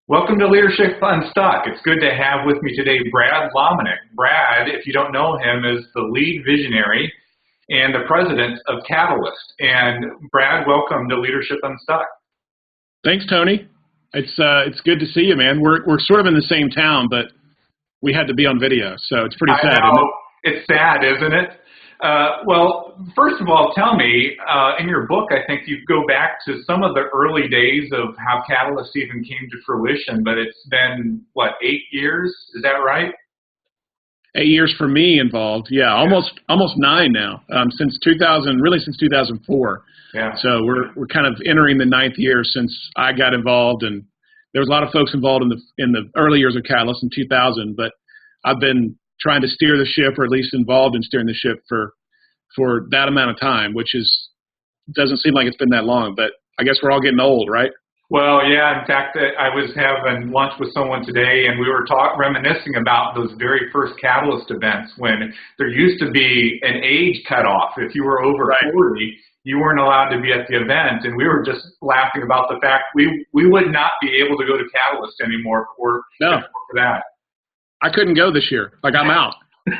Welcome to Leadership Unstuck. It's good to have with me today Brad Lomenick. Brad, if you don't know him, is the lead visionary and the president of Catalyst. And Brad, welcome to Leadership Unstuck. Thanks, Tony. It's good to see you, man. We're sort of in the same town, but we had to be on video, so it's pretty sad, I know. isn't it? It's sad, isn't it? Well, first of all, tell me, in your book, I think you go back to some of the early days of how Catalyst even came to fruition, but it's been, what, 8 years? Is that right? 8 years for me involved, yeah, almost 9 now, since 2004. Yeah. So we're kind of entering the 9th year since I got involved, and there was a lot of folks involved in the early years of Catalyst in 2000, but I've been trying to steer the ship, or at least involved in steering the ship for that amount of time, which doesn't seem like it's been that long, but I guess we're all getting old, right? Well, yeah. In fact, I was having lunch with someone today, and we were reminiscing about those very first Catalyst events when there used to be an age cutoff. If you were over 40, you weren't allowed to be at the event, and we were just laughing about the fact we would not be able to go to Catalyst anymore for that. I couldn't go this year. Like, I'm out.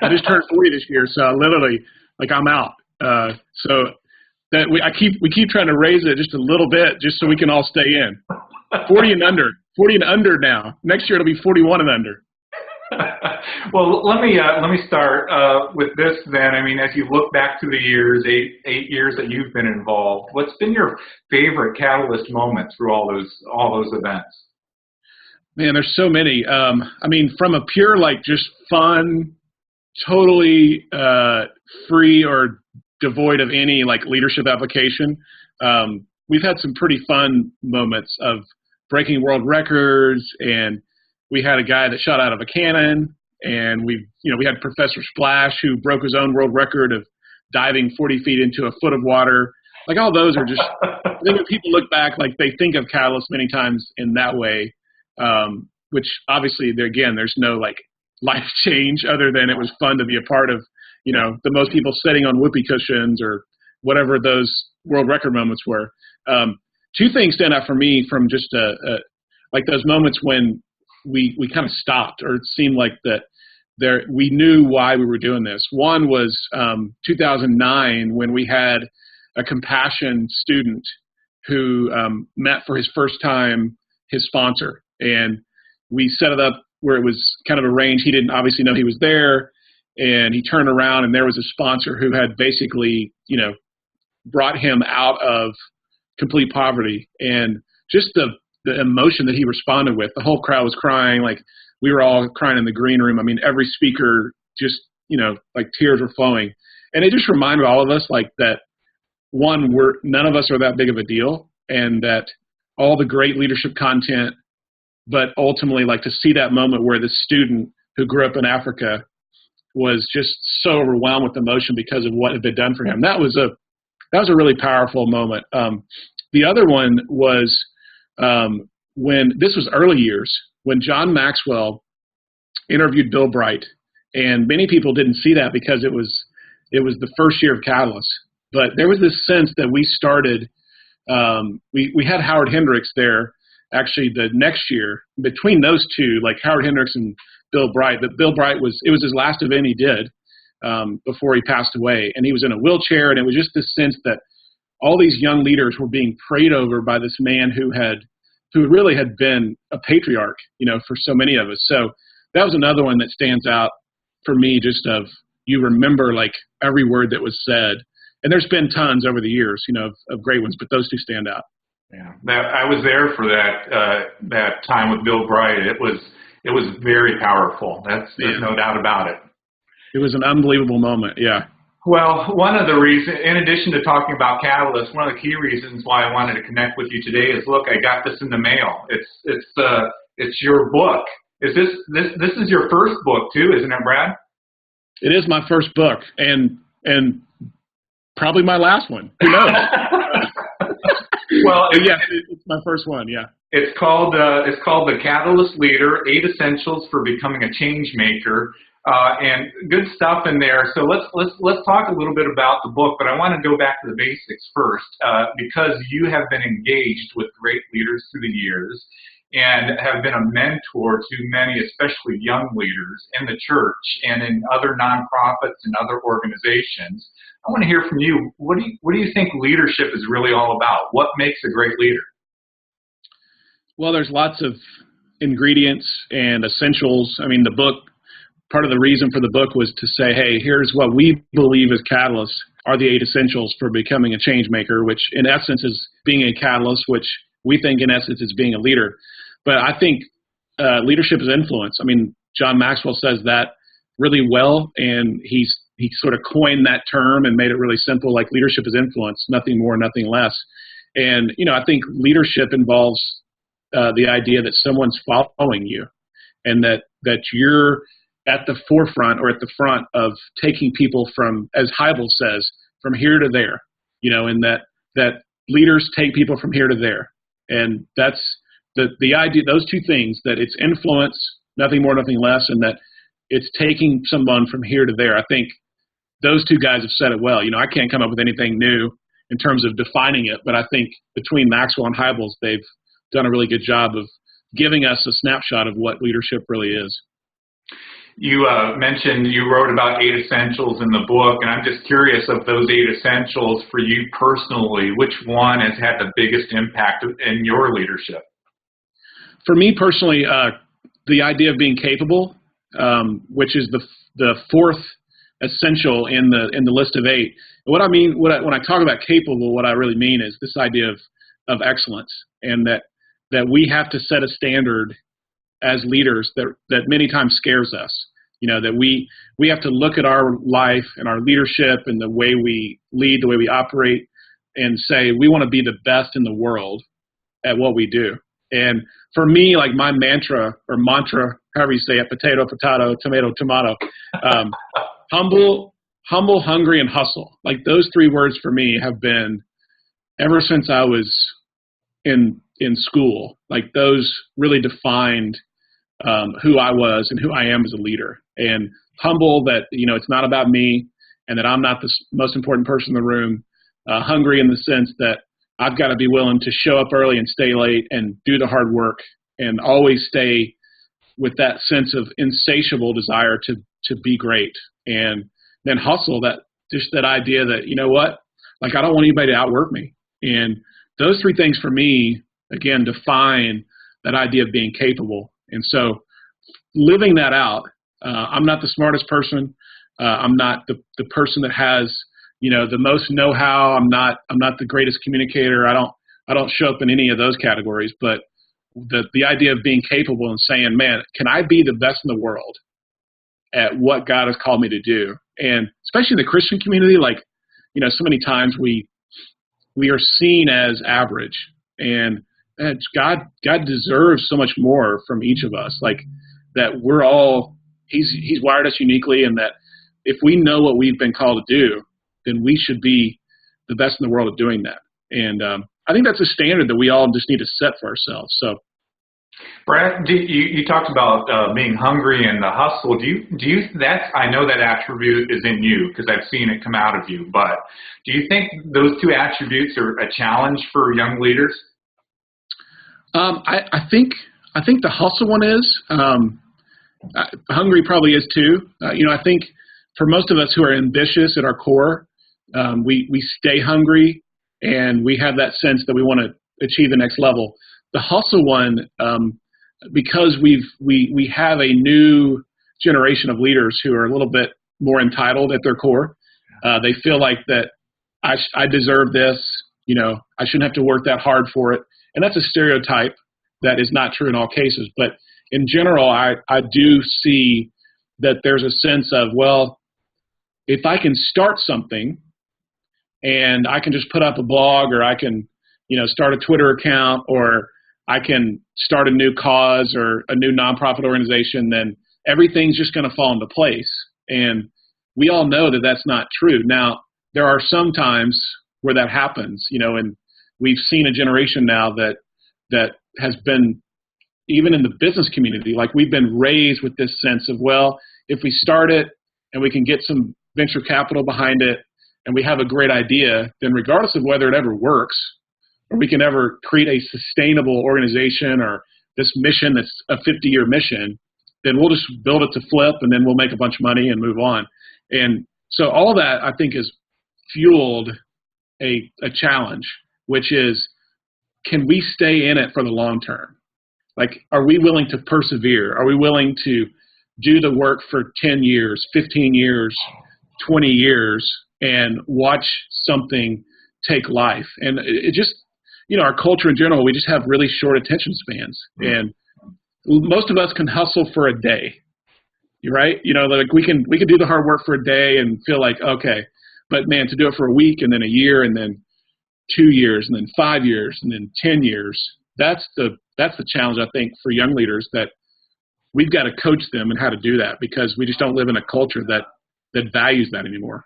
I just turned 40 this year, so literally, like, I'm out. So that we keep trying to raise it just a little bit, just so we can all stay in. 40 and under now. Next year it'll be 41 and under. Well, let me start with this then. I mean, as you look back through the years, eight years that you've been involved, what's been your favorite Catalyst moment through all those events? Man, there's so many. I mean, from a pure, like, just fun, totally free or devoid of any, like, leadership application, we've had some pretty fun moments of breaking world records, and we had a guy that shot out of a cannon, and we had Professor Splash, who broke his own world record of diving 40 feet into a foot of water. Like, all those are just, I think when people look back, like, they think of Catalyst many times in that way. Which obviously, there's no, like, life change other than it was fun to be a part of, the most people sitting on whoopee cushions or whatever those world record moments were. Two things stand out for me from just like those moments when we kind of stopped, or it seemed like that we knew why we were doing this. One was 2009, when we had a compassion student who met for his first time his sponsor. And we set it up where it was kind of arranged. He didn't obviously know he was there, and he turned around and there was a sponsor who had basically, brought him out of complete poverty. And just the emotion that he responded with, the whole crowd was crying. Like, we were all crying in the green room. I mean, every speaker just, like, tears were flowing. And it just reminded all of us, like, that one, none of us are that big of a deal, and that all the great leadership content, but ultimately, like, to see that moment where the student who grew up in Africa was just so overwhelmed with emotion because of what had been done for him. That was a really powerful moment. The other one was when this was early years, when John Maxwell interviewed Bill Bright, and many people didn't see that because it was the first year of Catalyst. But there was this sense that we started. We had Howard Hendricks there. Actually, the next year, between those two, like Howard Hendricks and Bill Bright, but Bill Bright it was his last event he did before he passed away. And he was in a wheelchair, and it was just this sense that all these young leaders were being prayed over by this man who really had been a patriarch, for so many of us. So that was another one that stands out for me, just you remember, like, every word that was said. And there's been tons over the years, of great ones, but those two stand out. Yeah, I was there for that time with Bill Bright. It was very powerful. There's no doubt about it. It was an unbelievable moment. Yeah. Well, one of the reasons, in addition to talking about Catalyst, one of the key reasons why I wanted to connect with you today is, look, I got this in the mail. It's your book. Is this is your first book too, isn't it, Brad? It is my first book, and probably my last one. Who knows? Well, it's my first one. Yeah. It's called The Catalyst Leader: 8 Essentials for Becoming a Change Maker, and good stuff in there. So let's talk a little bit about the book, but I want to go back to the basics first, because you have been engaged with great leaders through the years, and have been a mentor to many, especially young leaders in the church and in other nonprofits and other organizations. I want to hear from you. What do you think leadership is really all about? What makes a great leader? Well, there's lots of ingredients and essentials. I mean, the book, part of the reason for the book was to say, hey, here's what we believe as catalysts are the 8 essentials for becoming a change maker, which in essence is being a catalyst, which we think in essence is being a leader. But I think leadership is influence. I mean, John Maxwell says that really well, and he sort of coined that term and made it really simple, like leadership is influence, nothing more, nothing less. And, I think leadership involves the idea that someone's following you and that you're at the forefront or at the front of taking people from, as Hybel says, from here to there, and that leaders take people from here to there. And that's the idea, those two things, that it's influence, nothing more, nothing less, and that it's taking someone from here to there. I think those two guys have said it well. I can't come up with anything new in terms of defining it, but I think between Maxwell and Hybels, they've done a really good job of giving us a snapshot of what leadership really is. You mentioned you wrote about 8 essentials in the book, and I'm just curious, of those 8 essentials for you personally, which one has had the biggest impact in your leadership? For me personally, the idea of being capable, which is the 4th essential in the list of 8. What I mean, when I talk about capable, what I really mean is this idea of excellence, and that we have to set a standard as leaders that many times scares us. That we have to look at our life and our leadership and the way we lead, the way we operate, and say we want to be the best in the world at what we do. And for me, like my mantra, however you say it, potato, tomato, humble, hungry, and hustle. Like those 3 words for me have been, ever since I was in school, like those really defined who I was and who I am as a leader. And humble, that it's not about me and that I'm not the most important person in the room. Hungry in the sense that I've got to be willing to show up early and stay late and do the hard work and always stay with that sense of insatiable desire to be great. And then hustle, that just that idea that, like I don't want anybody to outwork me. And those 3 things for me, again, define that idea of being capable. And so living that out, I'm not the smartest person. I'm not the person that has, the most know-how. I'm not the greatest communicator. I don't show up in any of those categories, but the idea of being capable and saying, man, can I be the best in the world at what God has called me to do? And especially the Christian community, like, so many times we are seen as average, and God deserves so much more from each of us. Like that we're all, he's wired us uniquely, and that if we know what we've been called to do, then we should be the best in the world at doing that. And I think that's a standard that we all just need to set for ourselves. So, Brad, you talked about being hungry and the hustle. Do you I know that attribute is in you because I've seen it come out of you, but do you think those 2 attributes are a challenge for young leaders? I think the hustle one is. Hungry probably is too. I think for most of us who are ambitious at our core, we stay hungry and we have that sense that we want to achieve the next level. The hustle one, because we have a new generation of leaders who are a little bit more entitled at their core. They feel like that I deserve this. I shouldn't have to work that hard for it. And that's a stereotype that is not true in all cases. But in general, I do see that there's a sense of, well, if I can start something and I can just put up a blog, or I can, start a Twitter account, or I can start a new cause or a new nonprofit organization, then everything's just going to fall into place. And we all know that that's not true. Now, there are some times where that happens, and we've seen a generation now that has been, even in the business community, like we've been raised with this sense of, well, if we start it and we can get some venture capital behind it and we have a great idea, then regardless of whether it ever works or we can ever create a sustainable organization or this mission that's a 50-year mission, then we'll just build it to flip, and then we'll make a bunch of money and move on. And so all that, I think, has fueled a challenge, which is, can we stay in it for the long term? Like, are we willing to persevere? Are we willing to do the work for 10 years, 15 years, 20 years, and watch something take life? And it just, our culture in general, we just have really short attention spans. And most of us can hustle for a day, right? Like we can do the hard work for a day and feel like, okay, but man, to do it for a week and then a year and then 2 years and then 5 years and then 10 years, that's the challenge, I think, for young leaders, that we've got to coach them in how to do that, because we just don't live in a culture that values that anymore.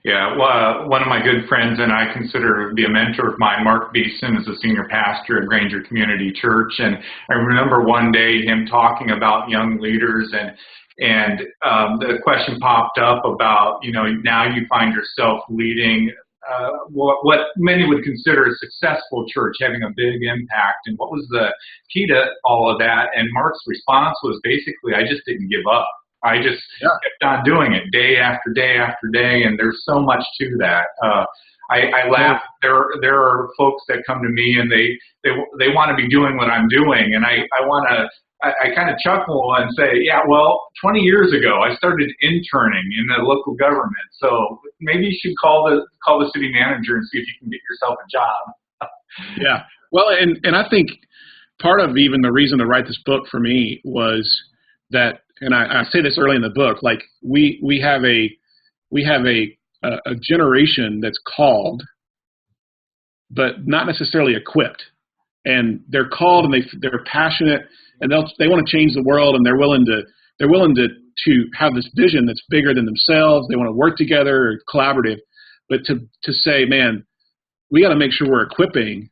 Yeah, well, one of my good friends and I consider to be a mentor of mine, Mark Beeson, is a senior pastor at Granger Community Church, and I remember one day him talking about young leaders, and the question popped up about, now you find yourself leading what many would consider a successful church, having a big impact, and what was the key to all of that? And Mark's response was basically, I just didn't give up. I just kept on doing it day after day after day, and there's so much to that. I laugh. There are folks that come to me and they want to be doing what I'm doing, and I kind of chuckle and say, yeah, well, 20 years ago I started interning in the local government, so maybe you should call the city manager and see if you can get yourself a job. Yeah, well, and I think part of even the reason to write this book for me was that, and I say this early in the book, like we have a generation that's called, but not necessarily equipped. And they're called, and they're passionate, and they want to change the world, and they're willing to have this vision that's bigger than themselves. They want to work together, or collaborative. But to say, man, we got to make sure we're equipping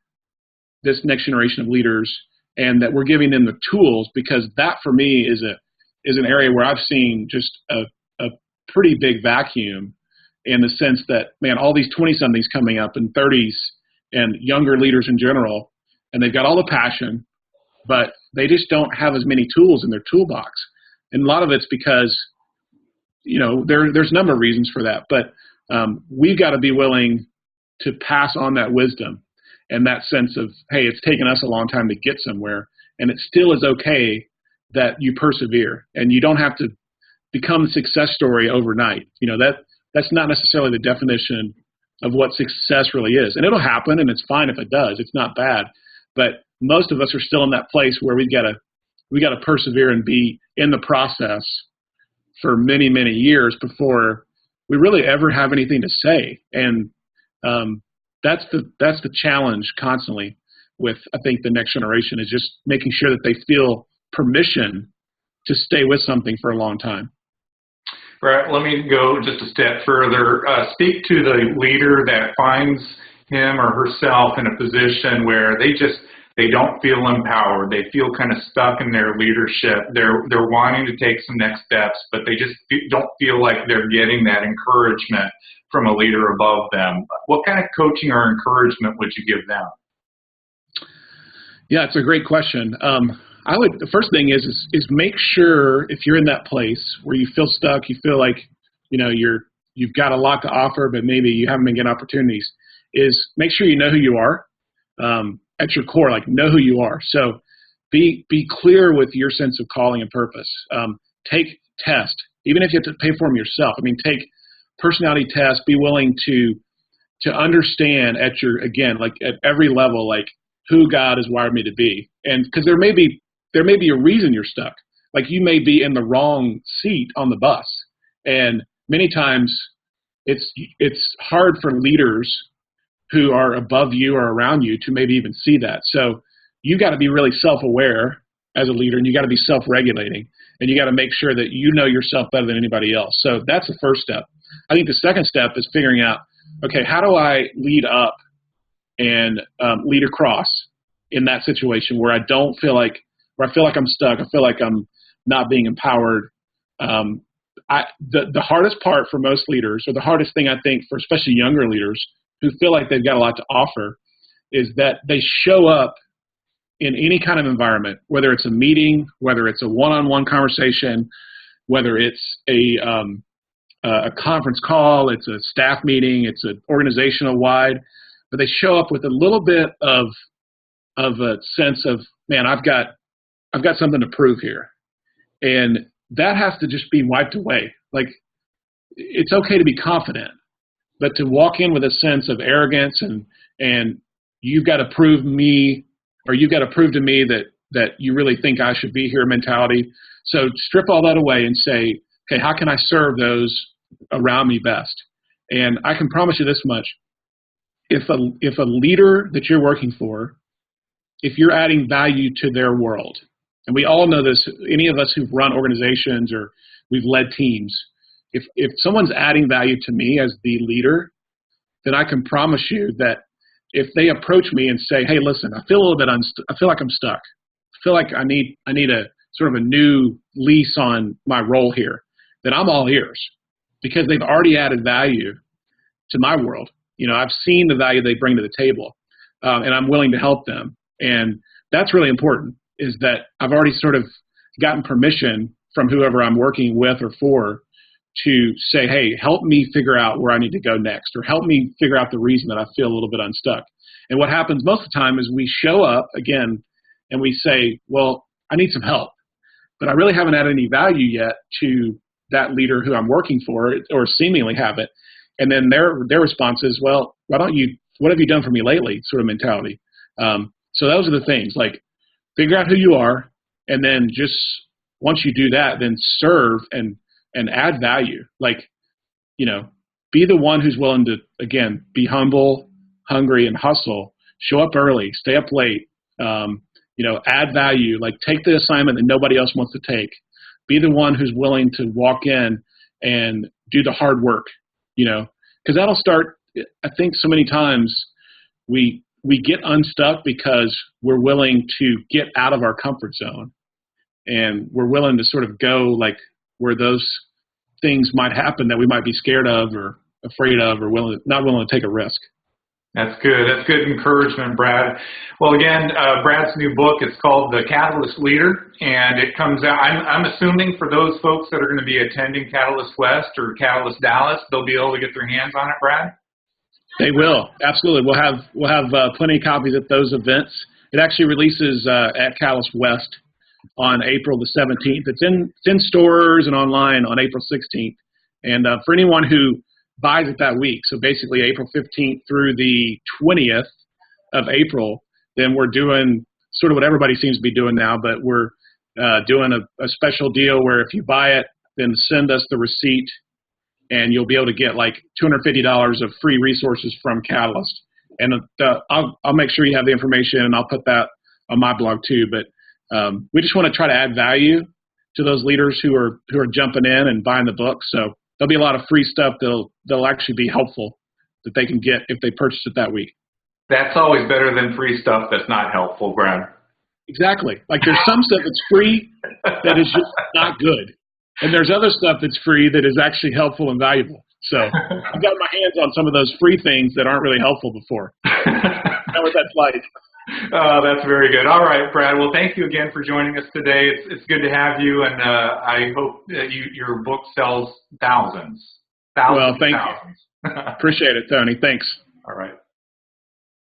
this next generation of leaders, and that we're giving them the tools, because that for me is an area where I've seen just a pretty big vacuum, in the sense that, man, all these 20-somethings coming up and 30s and younger leaders in general, and they've got all the passion, but they just don't have as many tools in their toolbox. And a lot of it's because, there's a number of reasons for that, but we've got to be willing to pass on that wisdom and that sense of, hey, it's taken us a long time to get somewhere, and it still is okay that you persevere, and you don't have to become a success story overnight. That's not necessarily the definition of what success really is. And it'll happen, and it's fine if it does. It's not bad. But most of us are still in that place where we got to persevere and be in the process for many, many years before we really ever have anything to say. And that's the challenge constantly with, I think, the next generation, is just making sure that they feel permission to stay with something for a long time. Right. Let me go just a step further. Speak to the leader that finds him or herself in a position where they don't feel empowered. They feel kind of stuck in their leadership. They're wanting to take some next steps, but they just don't feel like they're getting that encouragement from a leader above them. What kind of coaching or encouragement would you give them? Yeah, it's a great question. The first thing is make sure, if you're in that place where you feel stuck, you feel like, you've got a lot to offer, but maybe you haven't been getting opportunities, is make sure you know who you are. At your core, like, know who you are. So be clear with your sense of calling and purpose. Take tests, even if you have to pay for them yourself. Take personality tests. Be willing to understand at every level, like, who God has wired me to be. And because there may be a reason you're stuck. Like, you may be in the wrong seat on the bus. And many times it's hard for leaders who are above you or around you to maybe even see that. So you got to be really self-aware as a leader, and you got to be self-regulating, and you got to make sure that you know yourself better than anybody else. So that's the first step. I think the second step is figuring out, okay, how do I lead up and lead across in that situation where I feel like I'm stuck, I feel like I'm not being empowered. The hardest part for most leaders, or the hardest thing I think for especially younger leaders who feel like they've got a lot to offer, is that they show up in any kind of environment, whether it's a meeting, whether it's a one-on-one conversation, whether it's a conference call, it's a staff meeting, it's an organizational wide, but they show up with a little bit of a sense of, man, I've got something to prove here. And that has to just be wiped away. Like, it's okay to be confident, but to walk in with a sense of arrogance and you've got to prove me, or you've got to prove to me that you really think I should be here mentality. So strip all that away and say, okay, how can I serve those around me best? And I can promise you this much. If a leader that you're working for, if you're adding value to their world, and we all know this, any of us who've run organizations or we've led teams, if someone's adding value to me as the leader, then I can promise you that if they approach me and say, hey, listen, I feel a little bit I feel like I'm stuck. I feel like I need a sort of a new lease on my role here, then I'm all ears, because they've already added value to my world. You know, I've seen the value they bring to the table, and I'm willing to help them. And that's really important, is that I've already sort of gotten permission from whoever I'm working with or for to say, hey, help me figure out where I need to go next, or help me figure out the reason that I feel a little bit unstuck. And what happens most of the time is we show up again and we say, well, I need some help, but I really haven't added any value yet to that leader who I'm working for, or seemingly have it. And then their response is, well, what have you done for me lately? Sort of mentality. So those are the things, like, figure out who you are, and then just once you do that, then serve and add value. Like, you know, be the one who's willing to, again, be humble, hungry, and hustle. Show up early, stay up late, add value. Like, take the assignment that nobody else wants to take. Be the one who's willing to walk in and do the hard work, because that'll start. I think so many times we get unstuck because we're willing to get out of our comfort zone, and we're willing to sort of go like where those things might happen that we might be scared of or afraid of, or not willing to take a risk. That's good. That's good encouragement, Brad. Well, again, Brad's new book, it's called The Catalyst Leader, and it comes out, I'm assuming for those folks that are going to be attending Catalyst West or Catalyst Dallas, they'll be able to get their hands on it, Brad? They will. Absolutely. We'll have plenty of copies at those events. It actually releases at Catalyst West on April the 17th. It's in stores and online on April 16th. And for anyone who buys it that week, so basically April 15th through the 20th of April, then we're doing sort of what everybody seems to be doing now, but we're doing a special deal where if you buy it, then send us the receipt, and you'll be able to get like $250 of free resources from Catalyst. And I'll make sure you have the information, and I'll put that on my blog too. But we just want to try to add value to those leaders who are jumping in and buying the book. So there'll be a lot of free stuff that'll actually be helpful that they can get if they purchase it that week. That's always better than free stuff that's not helpful, Brad. Exactly. Like, there's some stuff that's free that is just not good. And there's other stuff that's free that is actually helpful and valuable. So I've got my hands on some of those free things that aren't really helpful before. I know what that's like. Oh, that's very good. All right, Brad. Well, thank you again for joining us today. It's good to have you, and I hope that your book sells thousands. Well, thank you. Appreciate it, Tony. Thanks. All right.